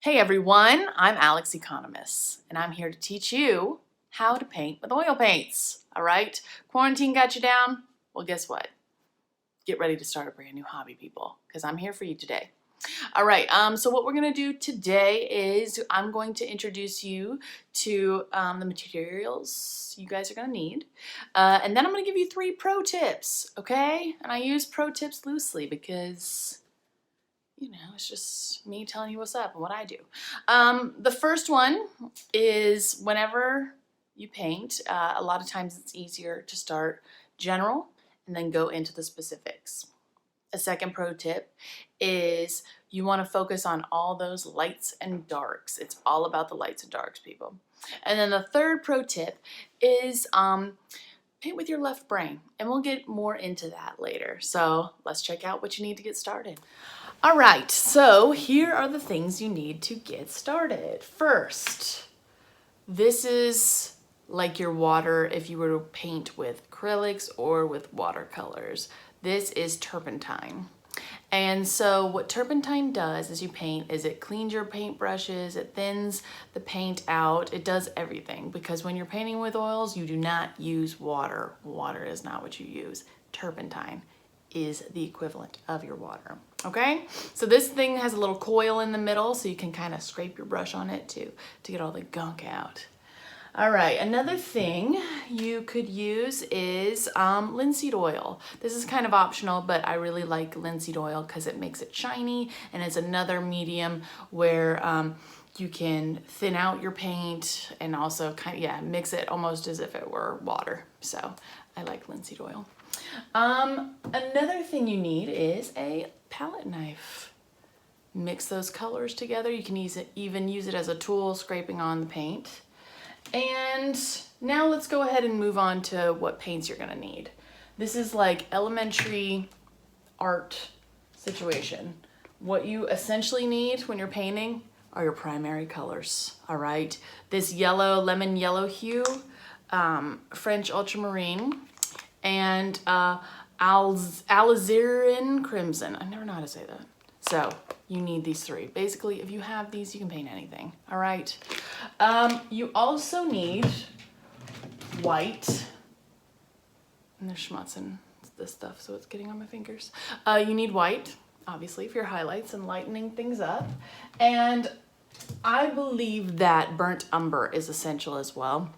Hey everyone, I'm Alex Economos, and I'm here to teach you how to paint with oil paints. All right, quarantine got you down? Well, guess what? Get ready to start a brand new hobby, people, because I'm here for you today. All right, so what we're gonna do today is I'm going to introduce you to the materials you guys are gonna need, and then I'm gonna give you 3 pro tips, okay? And I use pro tips loosely because it's just me telling you what's up and what I do. The first one is whenever you paint, a lot of times it's easier to start general and then go into the specifics. A second pro tip is you want to focus on all those lights and darks. It's all about the lights and darks, people. And then the third pro tip is paint with your left brain, and we'll get more into that later. So let's check out what you need to get started. All right, so here are the things you need to get started. First, this is like your water if you were to paint with acrylics or with watercolors. This is turpentine. And so what turpentine does as you paint is it cleans your paint brushes, it thins the paint out, it does everything, because when you're painting with oils, you do not use water. Water is not what you use. Turpentine is the equivalent of your water, okay? So this thing has a little coil in the middle, so you can kind of scrape your brush on it to get all the gunk out. All right, another thing you could use is linseed oil. This is kind of optional, but I really like linseed oil because it makes it shiny, and it's another medium where you can thin out your paint and also mix it almost as if it were water. So I like linseed oil. Another thing you need is a palette knife. Mix those colors together. You can even use it as a tool, scraping on the paint. And now let's go ahead and move on to what paints you're gonna need. This is like elementary art situation. What you essentially need when you're painting are your primary colors, all right? This yellow, lemon yellow hue, French ultramarine, and alizarin crimson. I never know how to say that. So you need these 3. Basically, if you have these, you can paint anything, all right? You also need white. And there's schmutzing this stuff, so it's getting on my fingers. You need white, obviously, for your highlights and lightening things up. And I believe that burnt umber is essential as well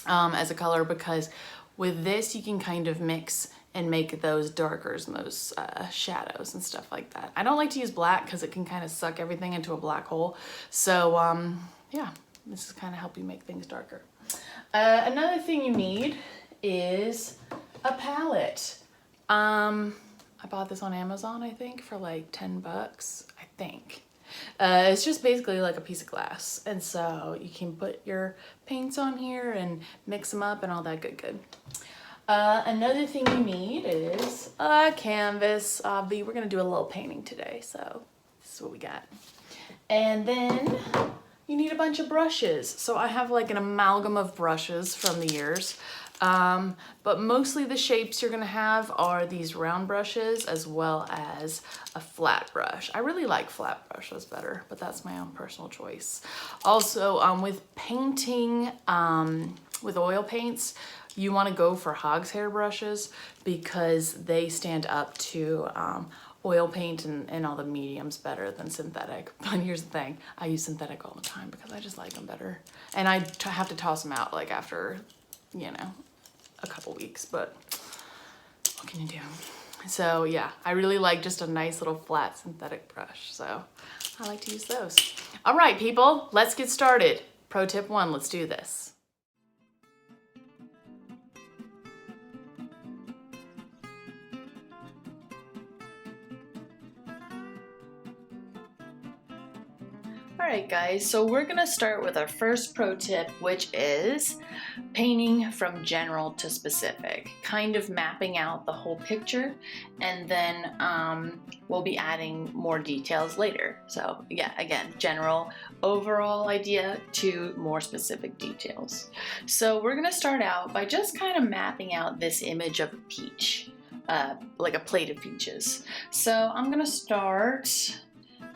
as a color, because with this, you can kind of mix and make those darkers and those shadows and stuff like that. I don't like to use black because it can kind of suck everything into a black hole. So yeah, this is kind of help you make things darker. Another thing you need is a palette. I bought this on Amazon, I think, for like 10 bucks, I think. It's just basically like a piece of glass, and so you can put your paints on here and mix them up and all that good. Another thing you need is a canvas. We're gonna do a little painting today, so this is what we got. And then you need a bunch of brushes. So I have like an amalgam of brushes from the years. But mostly the shapes you're gonna have are these round brushes as well as a flat brush. I really like flat brushes better, but that's my own personal choice. Also, with painting with oil paints, you wanna go for hog's hair brushes because they stand up to oil paint and all the mediums better than synthetic. But here's the thing, I use synthetic all the time because I just like them better. And I have to toss them out like after, a couple weeks, but what can you do? So yeah, I really like just a nice little flat synthetic brush. So I like to use those. All right, people, let's get started. Pro tip 1, let's do this. Alright guys, so we're gonna start with our first pro tip, which is painting from general to specific, kind of mapping out the whole picture, and then we'll be adding more details later. So yeah, again, general overall idea to more specific details. So we're gonna start out by just kind of mapping out this image of a peach, like a plate of peaches. So I'm gonna start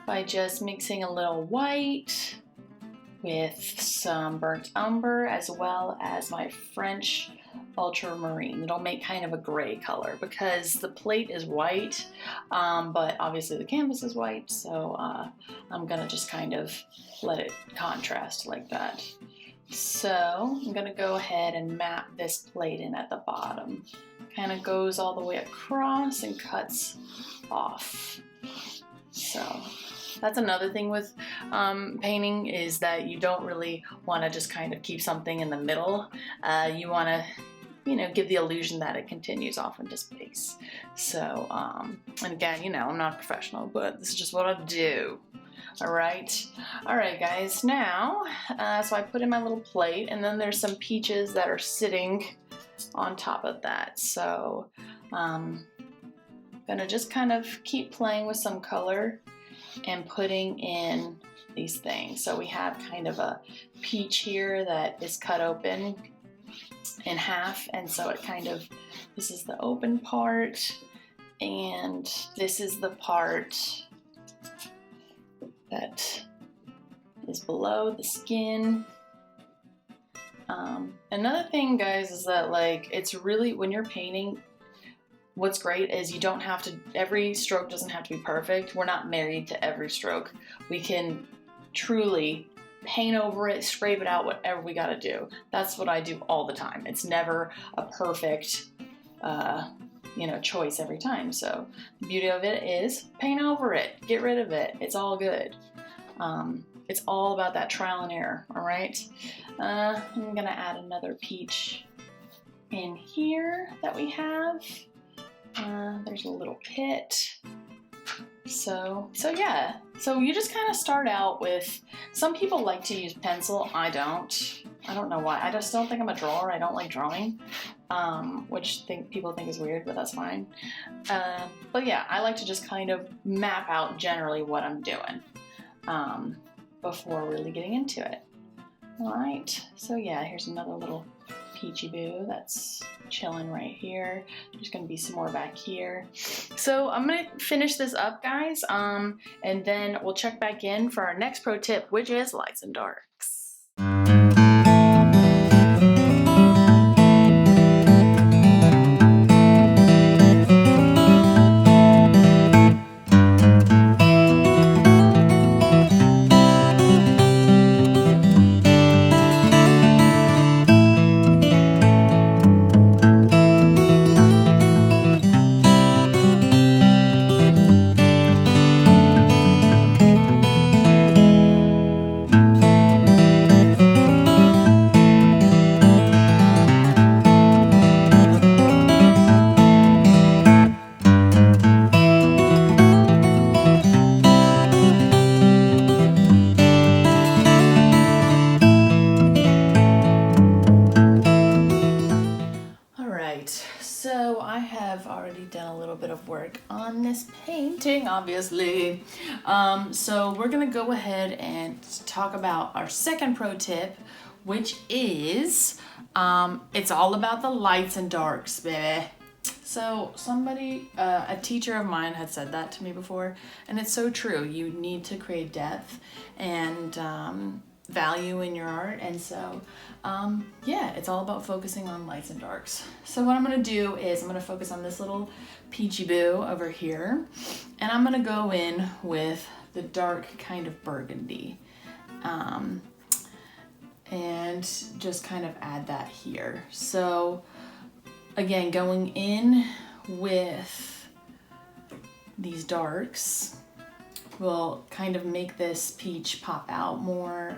by just mixing a little white with some burnt umber as well as my French ultramarine. It'll make kind of a gray color because the plate is white, but obviously the canvas is white, so I'm gonna just kind of let it contrast like that. So I'm gonna go ahead and map this plate in at the bottom. Kind of goes all the way across and cuts off. So that's another thing with painting, is that you don't really want to just kind of keep something in the middle. You want to, you know, give the illusion that it continues off into space. So, and again, you know, I'm not a professional, but this is just what I do. All right, guys. Now, so I put in my little plate, and then there's some peaches that are sitting on top of that. So, gonna just kind of keep playing with some color and putting in these things. So we have kind of a peach here that is cut open in half, and so it kind of, this is the open part, and this is the part that is below the skin. Another thing, guys, is that, like, it's really, when you're painting, what's great is you don't have to, every stroke doesn't have to be perfect. We're not married to every stroke. We can truly paint over it, scrape it out, whatever we gotta do. That's what I do all the time. It's never a perfect, you know, choice every time. So the beauty of it is paint over it, get rid of it. It's all good. It's all about that trial and error, all right? I'm gonna add another peach in here that we have. There's a little pit. So yeah. So you just kind of start out with, some people like to use pencil. I don't know why. I just don't think I'm a drawer. I don't like drawing, which people think is weird, but that's fine. But yeah, I like to just kind of map out generally what I'm doing before really getting into it. All right. So yeah, here's another little peachy boo that's chilling right here. There's gonna be some more back here. So I'm gonna finish this up, guys, and then we'll check back in for our next pro tip, which is lights and darks. So I have already done a little bit of work on this painting, obviously. So we're gonna go ahead and talk about our second pro tip, which is, it's all about the lights and darks, baby. So somebody, a teacher of mine had said that to me before, and it's so true. You need to create depth and value in your art, and so yeah, it's all about focusing on lights and darks. So what I'm gonna do is I'm gonna focus on this little peachy boo over here, and I'm gonna go in with the dark kind of burgundy, and just kind of add that here. So again, going in with these darks will kind of make this peach pop out more,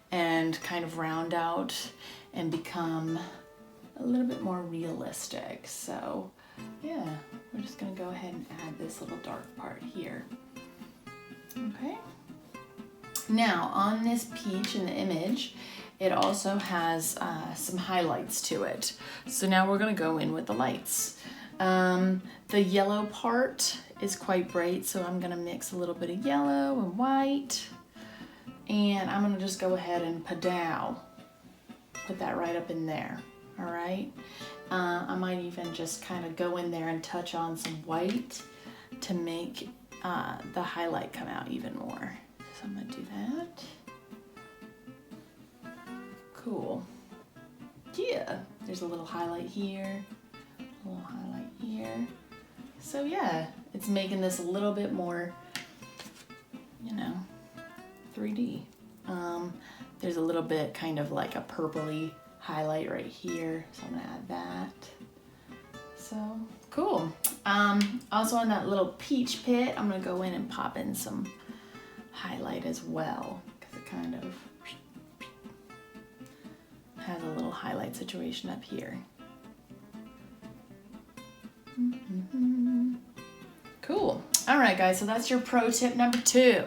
and kind of round out and become a little bit more realistic. So yeah, we're just gonna go ahead and add this little dark part here. Okay. Now on this peach in the image, it also has some highlights to it. So now we're gonna go in with the lights. The yellow part is quite bright, so I'm gonna mix a little bit of yellow and white, and I'm gonna just go ahead and put that right up in there. All right. I might even just kind of go in there and touch on some white to make the highlight come out even more. So I'm gonna do that. Cool. Yeah, there's a little highlight here, a little highlight here. So yeah, it's making this a little bit more, 3D. There's a little bit kind of like a purpley highlight right here, so I'm gonna add that. So cool. Also on that little peach pit, I'm gonna go in and pop in some highlight as well, because it kind of has a little highlight situation up here. Cool. All right, guys, so that's your pro tip number 2.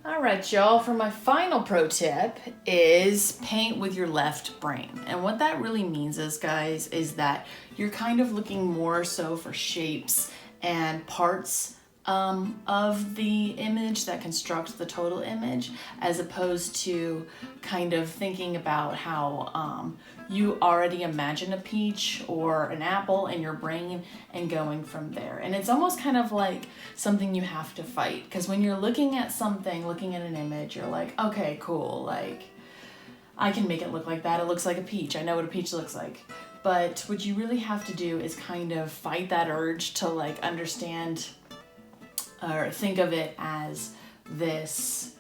All right, y'all, for my final pro tip is paint with your left brain. And what that really means is, guys, is that you're kind of looking more so for shapes and parts of the image that construct the total image, as opposed to kind of thinking about how you already imagine a peach or an apple in your brain and going from there. And it's almost kind of like something you have to fight, because when you're looking at something, looking at an image, you're like, okay, cool, like I can make it look like that. It looks like a peach. I know what a peach looks like. But what you really have to do is kind of fight that urge to like understand or think of it as this,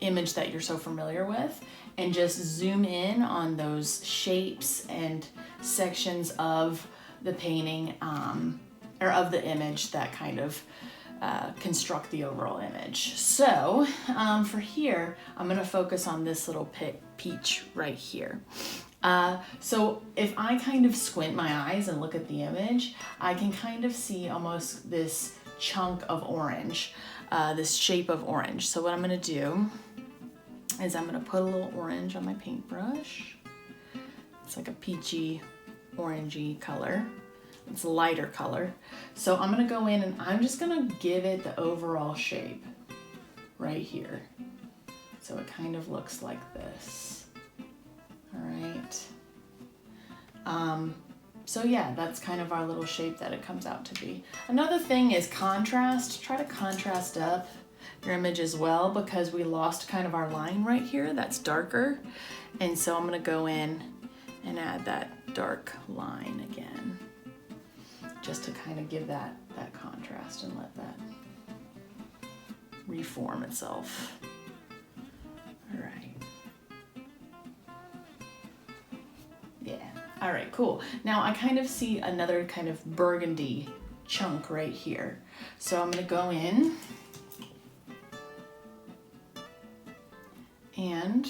image that you're so familiar with, and just zoom in on those shapes and sections of the painting or of the image that kind of construct the overall image. So for here, I'm gonna focus on this little peach right here. So if I kind of squint my eyes and look at the image, I can kind of see almost this chunk of orange, this shape of orange. So what I'm gonna do is I'm gonna put a little orange on my paintbrush. It's like a peachy, orangey color. It's a lighter color. So I'm gonna go in and I'm just gonna give it the overall shape right here. So it kind of looks like this. All right. So yeah, that's kind of our little shape that it comes out to be. Another thing is contrast. Try to contrast up your image as well, because we lost kind of our line right here that's darker. And so I'm gonna go in and add that dark line again, just to kind of give that contrast and let that reform itself. All right. Yeah. All right, cool. Now I kind of see another kind of burgundy chunk right here. So I'm gonna go in and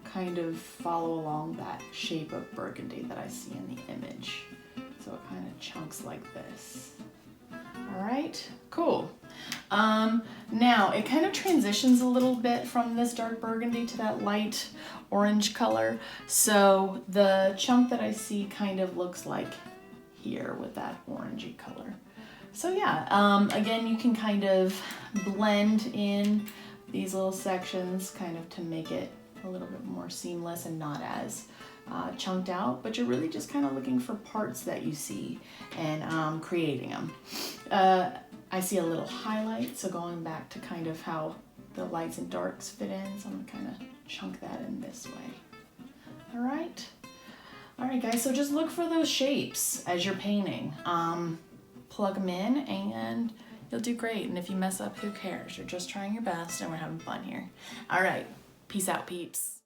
kind of follow along that shape of burgundy that I see in the image. So it kind of chunks like this. All right, cool. Now it kind of transitions a little bit from this dark burgundy to that light orange color. So the chunk that I see kind of looks like here with that orangey color. So yeah, again, you can kind of blend in these little sections kind of to make it a little bit more seamless and not as chunked out, but you're really just kind of looking for parts that you see and creating them. I see a little highlight, so going back to kind of how the lights and darks fit in, so I'm gonna kind of chunk that in this way. All right guys, so just look for those shapes as you're painting. Plug them in and you'll do great. And if you mess up, who cares? You're just trying your best and we're having fun here. All right, peace out, peeps.